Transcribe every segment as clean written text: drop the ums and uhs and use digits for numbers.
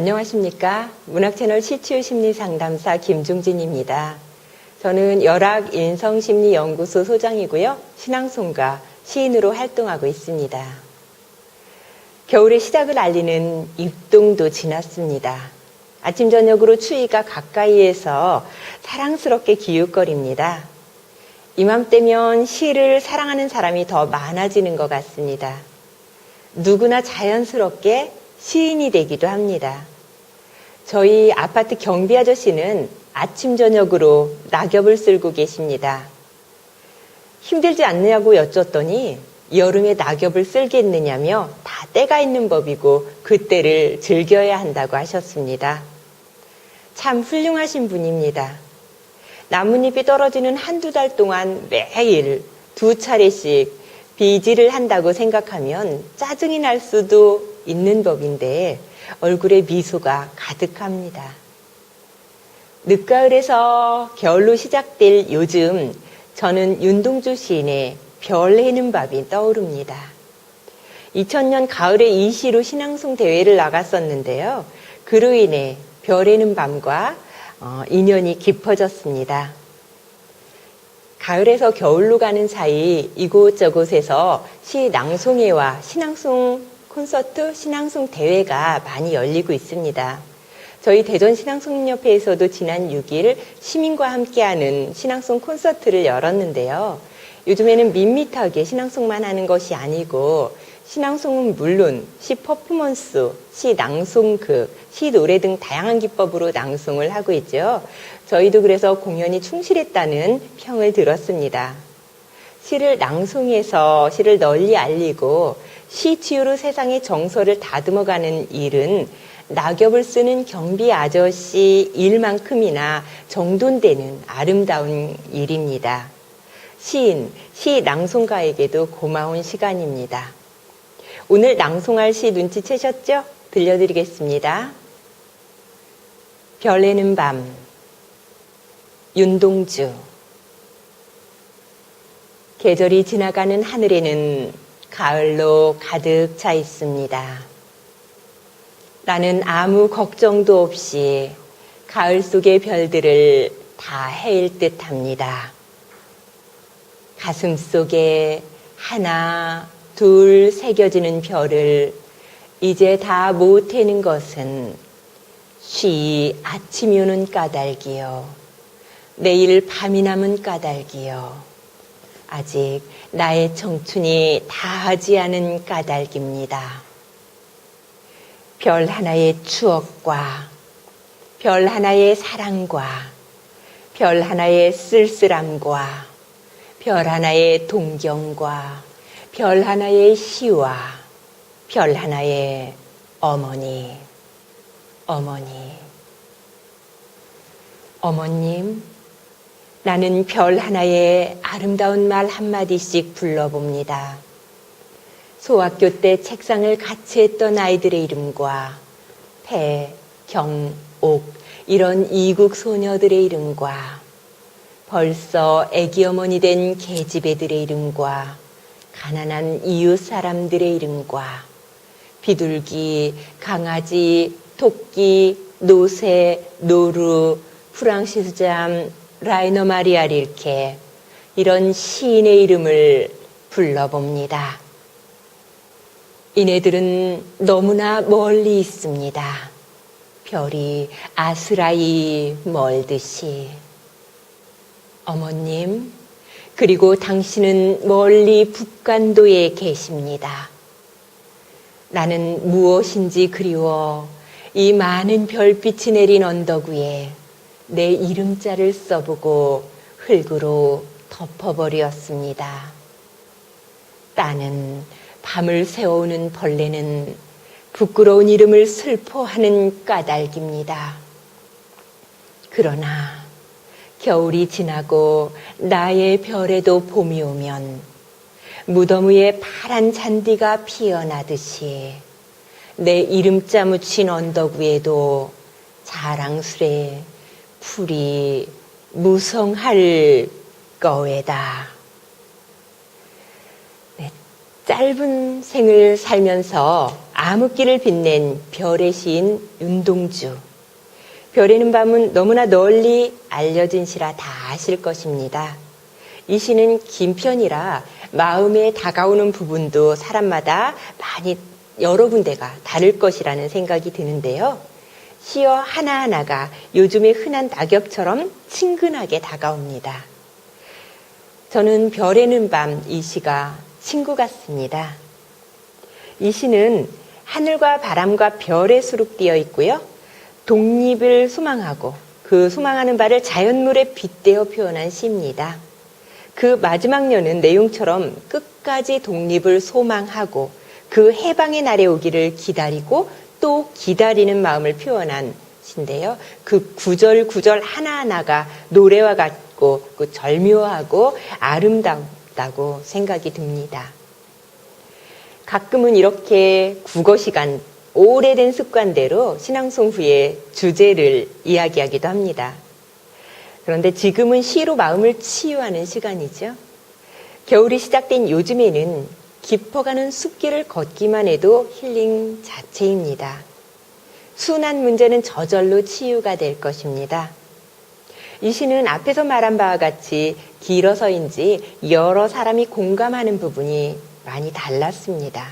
안녕하십니까. 문학채널 시치유심리상담사 김중진입니다. 저는 열악인성심리연구소 소장이고요. 신앙송가, 시인으로 활동하고 있습니다. 겨울의 시작을 알리는 입동도 지났습니다. 아침 저녁으로 추위가 가까이에서 사랑스럽게 기웃거립니다. 이맘때면 시를 사랑하는 사람이 더 많아지는 것 같습니다. 누구나 자연스럽게 시인이 되기도 합니다. 저희 아파트 경비 아저씨는 아침 저녁으로 낙엽을 쓸고 계십니다. 힘들지 않냐고 여쭸더니 여름에 낙엽을 쓸겠느냐며 다 때가 있는 법이고 그때를 즐겨야 한다고 하셨습니다. 참 훌륭하신 분입니다. 나뭇잎이 떨어지는 한두 달 동안 매일 2차례씩 비질을 한다고 생각하면 짜증이 날 수도 있는 법인데 얼굴에 미소가 가득합니다. 늦가을에서 겨울로 시작될 요즘 저는 윤동주 시인의 별 해는 밤이 떠오릅니다. 2000년 가을에 이 시로 신앙송 대회를 나갔었는데요. 그로 인해 별 해는 밤과 인연이 깊어졌습니다. 가을에서 겨울로 가는 사이 이곳저곳에서 시 낭송회와 신앙송 콘서트, 신앙송 대회가 많이 열리고 있습니다. 저희 대전신앙송협회에서도 지난 6일 시민과 함께하는 신앙송 콘서트를 열었는데요. 요즘에는 밋밋하게 신앙송만 하는 것이 아니고 신앙송은 물론 시 퍼포먼스, 시 낭송극, 시 노래 등 다양한 기법으로 낭송을 하고 있죠. 저희도 그래서 공연이 충실했다는 평을 들었습니다. 시를 낭송해서 시를 널리 알리고 시 치유로 세상의 정서를 다듬어가는 일은 낙엽을 쓰는 경비 아저씨 일만큼이나 정돈되는 아름다운 일입니다. 시인, 시 낭송가에게도 고마운 시간입니다. 오늘 낭송할 시 눈치채셨죠? 들려드리겠습니다. 별 해는 밤, 윤동주. 계절이 지나가는 하늘에는 가을로 가득 차 있습니다. 나는 아무 걱정도 없이 가을 속의 별들을 다 헤일 듯 합니다. 가슴 속에 하나, 둘 새겨지는 별을 이제 다 못 해는 것은 쉬 아침이 오는 까닭이요. 내일 밤이 남은 까닭이요. 아직 나의 청춘이 다하지 않은 까닭입니다. 별 하나의 추억과 별 하나의 사랑과 별 하나의 쓸쓸함과 별 하나의 동경과 별 하나의 시와 별 하나의 어머니, 어머님, 나는 별 하나의 아름다운 말 한마디씩 불러봅니다. 소학교 때 책상을 같이 했던 아이들의 이름과 배, 경, 옥 이런 이국 소녀들의 이름과 벌써 애기 어머니 된 계집애들의 이름과 가난한 이웃 사람들의 이름과 비둘기, 강아지, 토끼, 노새, 노루, 프랑시스잠, 라이너 마리아 릴케 이런 시인의 이름을 불러봅니다. 이네들은 너무나 멀리 있습니다. 별이 아스라이 멀듯이. 어머님, 그리고 당신은 멀리 북간도에 계십니다. 나는 무엇인지 그리워 이 많은 별빛이 내린 언덕 위에 내 이름자를 써보고 흙으로 덮어버렸습니다. 따는 밤을 새워오는 벌레는 부끄러운 이름을 슬퍼하는 까닭입니다. 그러나 겨울이 지나고 나의 별에도 봄이 오면 무덤 위에 파란 잔디가 피어나듯이 내 이름자 묻힌 언덕 위에도 자랑스레 풀이 무성할 거외다. 네, 짧은 생을 살면서 암흑기를 빛낸 별의 시인 윤동주. 별에는 밤은 너무나 널리 알려진 시라 다 아실 것입니다. 이 시는 긴 편이라 마음에 다가오는 부분도 사람마다 많이 여러 군데가 다를 것이라는 생각이 드는데요. 시어 하나하나가 요즘의 흔한 낙엽처럼 친근하게 다가옵니다. 저는 별에는 밤 이 시가 친구 같습니다. 이 시는 하늘과 바람과 별에 수록되어 있고요. 독립을 소망하고 그 소망하는 바를 자연물에 빗대어 표현한 시입니다. 그 마지막 년은 내용처럼 끝까지 독립을 소망하고 그 해방의 날에 오기를 기다리고 또 기다리는 마음을 표현한 시인데요. 그 구절 하나하나가 노래와 같고 그 절묘하고 아름답다고 생각이 듭니다. 가끔은 이렇게 국어 시간, 오래된 습관대로 신앙송 후에 주제를 이야기하기도 합니다. 그런데 지금은 시로 마음을 치유하는 시간이죠. 겨울이 시작된 요즘에는 깊어가는 숲길을 걷기만 해도 힐링 자체입니다. 순한 문제는 저절로 치유가 될 것입니다. 이 시는 앞에서 말한 바와 같이 길어서인지 여러 사람이 공감하는 부분이 많이 달랐습니다.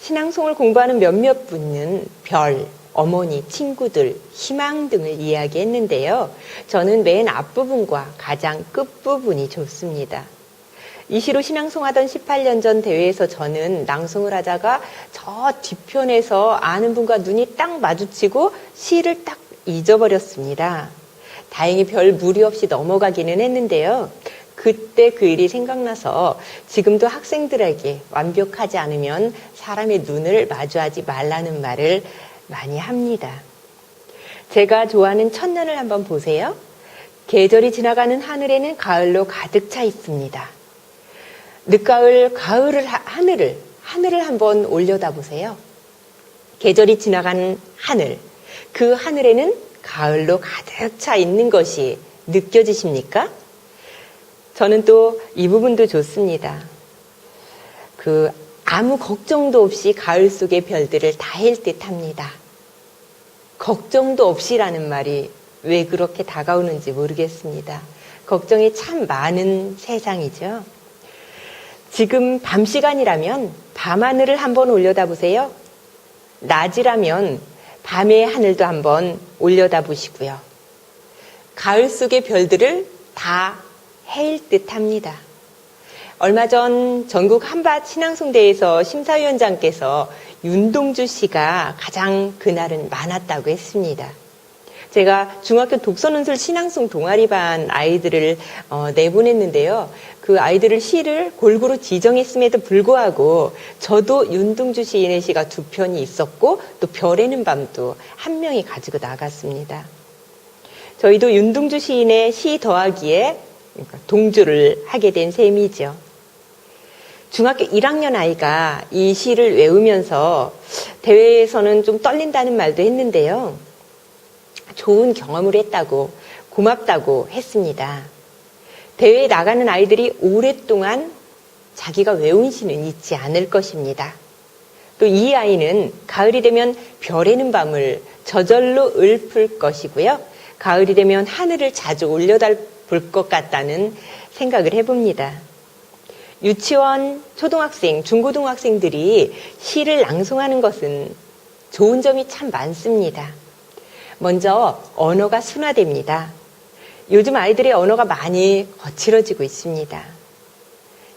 신앙송을 공부하는 몇몇 분은 별, 어머니, 친구들, 희망 등을 이야기했는데요. 저는 맨 앞부분과 가장 끝부분이 좋습니다. 이 시로 신앙송하던 18년 전 대회에서 저는 낭송을 하다가 저 뒤편에서 아는 분과 눈이 딱 마주치고 시를 딱 잊어버렸습니다. 다행히 별 무리 없이 넘어가기는 했는데요. 그때 그 일이 생각나서 지금도 학생들에게 완벽하지 않으면 사람의 눈을 마주하지 말라는 말을 많이 합니다. 제가 좋아하는 천년을 한번 보세요. 계절이 지나가는 하늘에는 가을로 가득 차 있습니다. 늦가을 하늘을 한번 올려다 보세요. 계절이 지나가는 하늘, 그 하늘에는 가을로 가득 차 있는 것이 느껴지십니까? 저는 또 이 부분도 좋습니다. 아무 걱정도 없이 가을 속의 별들을 다 헬 듯합니다. 걱정도 없이라는 말이 왜 그렇게 다가오는지 모르겠습니다. 걱정이 참 많은 세상이죠. 지금 밤 시간이라면 밤하늘을 한번 올려다보세요. 낮이라면 밤의 하늘도 한번 올려다보시고요. 가을 속의 별들을 다 해일 듯합니다. 얼마 전 전국 한밭 신앙송대회에서 심사위원장께서 윤동주 씨가 가장 그날은 많았다고 했습니다. 제가 중학교 독서논술 신앙송 동아리반 아이들을 내보냈는데요. 그 아이들을 시를 골고루 지정했음에도 불구하고 저도 윤동주 시인의 시가 2편이 있었고 또 별에는 밤도 한 명이 가지고 나갔습니다. 저희도 윤동주 시인의 시 더하기에 동조를 하게 된 셈이죠. 중학교 1학년 아이가 이 시를 외우면서 대회에서는 좀 떨린다는 말도 했는데요. 좋은 경험을 했다고 고맙다고 했습니다. 대회에 나가는 아이들이 오랫동안 자기가 외운 시는 잊지 않을 것입니다. 또 이 아이는 가을이 되면 별에는 밤을 저절로 읊을 것이고요. 가을이 되면 하늘을 자주 올려다 볼 것 같다는 생각을 해봅니다. 유치원, 초등학생, 중고등학생들이 시를 낭송하는 것은 좋은 점이 참 많습니다. 먼저 언어가 순화됩니다. 요즘 아이들의 언어가 많이 거칠어지고 있습니다.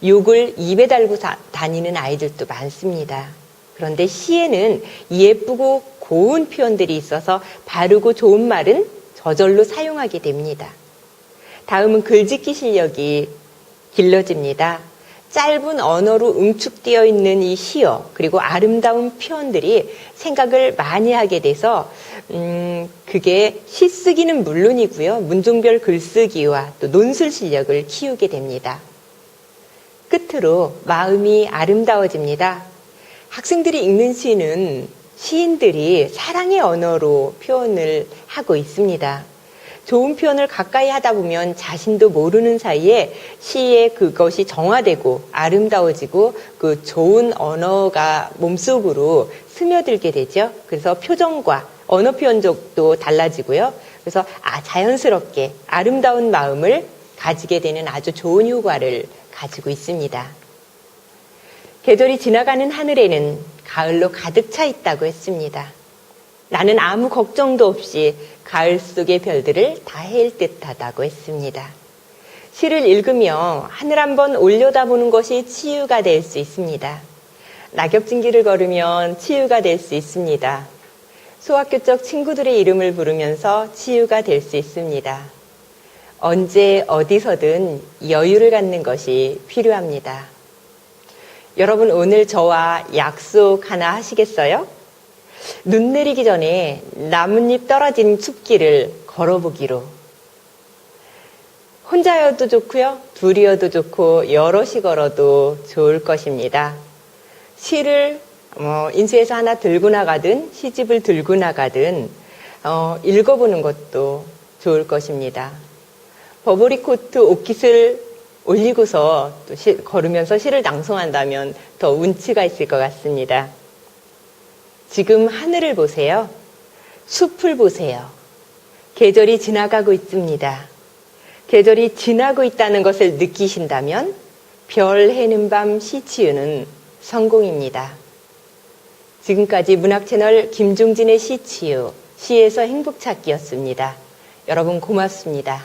욕을 입에 달고 다니는 아이들도 많습니다. 그런데 시에는 예쁘고 고운 표현들이 있어서 바르고 좋은 말은 저절로 사용하게 됩니다. 다음은 글짓기 실력이 길러집니다. 짧은 언어로 응축되어 있는 이 시어 그리고 아름다운 표현들이 생각을 많이 하게 돼서 그게 시쓰기는 물론이고요. 문종별 글쓰기와 또 논술 실력을 키우게 됩니다. 끝으로 마음이 아름다워집니다. 학생들이 읽는 시는 시인들이 사랑의 언어로 표현을 하고 있습니다. 좋은 표현을 가까이 하다 보면 자신도 모르는 사이에 시에 그것이 정화되고 아름다워지고 그 좋은 언어가 몸속으로 스며들게 되죠. 그래서 표정과 언어 표현적도 달라지고요. 그래서 자연스럽게 아름다운 마음을 가지게 되는 아주 좋은 효과를 가지고 있습니다. 계절이 지나가는 하늘에는 가을로 가득 차 있다고 했습니다. 나는 아무 걱정도 없이 가을 속의 별들을 다 헤일 듯하다고 했습니다. 시를 읽으며 하늘 한번 올려다보는 것이 치유가 될 수 있습니다. 낙엽진길을 걸으면 치유가 될 수 있습니다. 소학교적 친구들의 이름을 부르면서 치유가 될 수 있습니다. 언제 어디서든 여유를 갖는 것이 필요합니다. 여러분 오늘 저와 약속 하나 하시겠어요? 눈 내리기 전에 나뭇잎 떨어진 숲길을 걸어보기로. 혼자여도 좋고요. 둘이어도 좋고 여럿이 걸어도 좋을 것입니다. 시를 인수해서 하나 들고 나가든 시집을 들고 나가든 읽어보는 것도 좋을 것입니다. 버버리 코트 옷깃을 올리고서 또 걸으면서 시를 낭송한다면 더 운치가 있을 것 같습니다. 지금 하늘을 보세요. 숲을 보세요. 계절이 지나가고 있습니다. 계절이 지나고 있다는 것을 느끼신다면 별 해는 밤 시치유는 성공입니다. 지금까지 문학채널 김종진의 시치유, 시에서 행복찾기였습니다. 여러분 고맙습니다.